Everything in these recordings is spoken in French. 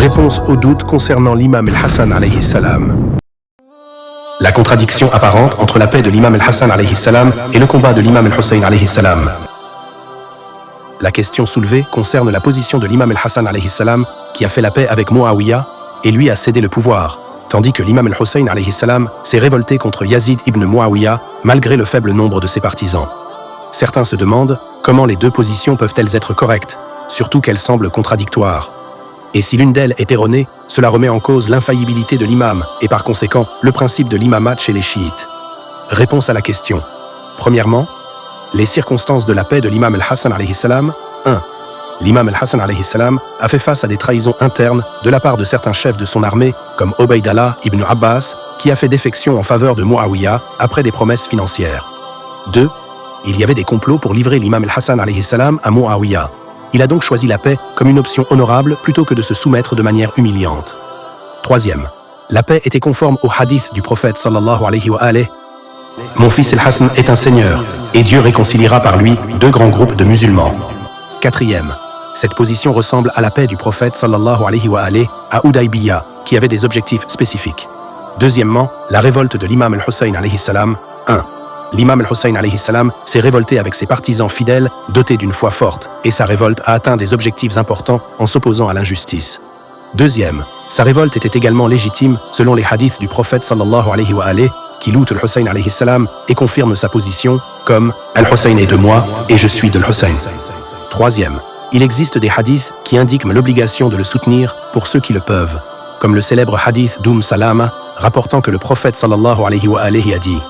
Réponse aux doutes concernant l'imam al-Hassan alayhi salam. La contradiction apparente entre la paix de l'imam al-Hassan alayhi salam et le combat de l'imam al-Hussein alayhi salam. La question soulevée concerne la position de l'imam al-Hassan alayhi salam qui a fait la paix avec Muawiyah et lui a cédé le pouvoir, tandis que l'imam al-Hussein alayhi salam s'est révolté contre Yazid ibn Muawiyah malgré le faible nombre de ses partisans. Certains se demandent comment les deux positions peuvent-elles être correctes, surtout qu'elles semblent contradictoires. Et si l'une d'elles est erronée, cela remet en cause l'infaillibilité de l'imam et par conséquent le principe de l'imamat chez les chiites. Réponse à la question. Premièrement, les circonstances de la paix de l'imam al-Hassan alayhi salam. 1. L'imam al-Hassan alayhi salam a fait face à des trahisons internes de la part de certains chefs de son armée, comme Obaydallah ibn Abbas, qui a fait défection en faveur de Muawiyah après des promesses financières. 2. Il y avait des complots pour livrer l'imam al-Hassan alayhi salam à Muawiyah. Il a donc choisi la paix comme une option honorable plutôt que de se soumettre de manière humiliante. Troisième, la paix était conforme au hadith du prophète sallallahu alayhi wa alayhi. Mon fils al-Hassan est un seigneur, et Dieu réconciliera par lui deux grands groupes de musulmans. Quatrième, cette position ressemble à la paix du prophète sallallahu alayhi wa alayhi à Hudaybiyah, qui avait des objectifs spécifiques. Deuxièmement, la révolte de l'imam al-Hussein alayhi salam. 1. L'imam al-Hussein alayhi salam s'est révolté avec ses partisans fidèles, dotés d'une foi forte, et sa révolte a atteint des objectifs importants en s'opposant à l'injustice. Deuxième, sa révolte était également légitime selon les hadiths du prophète sallallahu alayhi wa alayhi, qui loue al-Hussein alayhi salam et confirme sa position comme « Al-Hussein est de moi et je suis de al-Hussein ». Troisième, il existe des hadiths qui indiquent l'obligation de le soutenir pour ceux qui le peuvent, comme le célèbre hadith Salama rapportant que le prophète sallallahu alayhi wa alayhi a dit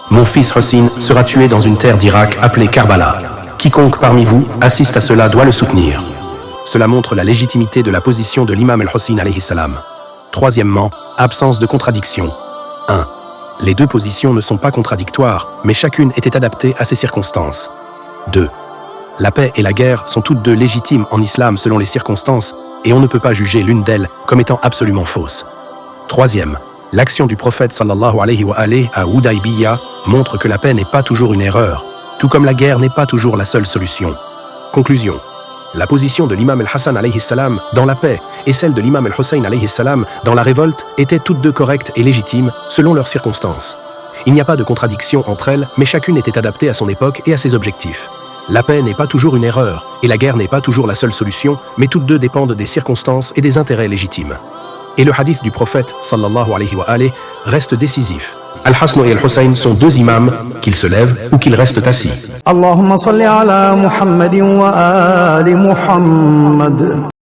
« Mon fils Hussein sera tué dans une terre d'Irak appelée Karbala. Quiconque parmi vous assiste à cela doit le soutenir. » Cela montre la légitimité de la position de l'imam al-Hussein alayhi salam. Troisièmement, absence de contradiction. 1. Les deux positions ne sont pas contradictoires, mais chacune était adaptée à ses circonstances. 2. La paix et la guerre sont toutes deux légitimes en islam selon les circonstances, et on ne peut pas juger l'une d'elles comme étant absolument fausse. Troisième, l'action du prophète sallallahu alayhi wa alayhi à Hudaybiyah montre que la paix n'est pas toujours une erreur, tout comme la guerre n'est pas toujours la seule solution. Conclusion. La position de l'imam al-Hassan alayhi salam dans la paix et celle de l'imam al-Hussein alayhi salam dans la révolte étaient toutes deux correctes et légitimes selon leurs circonstances. Il n'y a pas de contradiction entre elles, mais chacune était adaptée à son époque et à ses objectifs. La paix n'est pas toujours une erreur, et la guerre n'est pas toujours la seule solution, mais toutes deux dépendent des circonstances et des intérêts légitimes. Et le hadith du prophète sallallahu alayhi wa alayhi reste décisif. Al-Hassan et Al-Hussein sont deux imams, qu'ils se lèvent ou qu'ils restent assis. Allahumma salli ala Muhammadin wa ali Muhammad.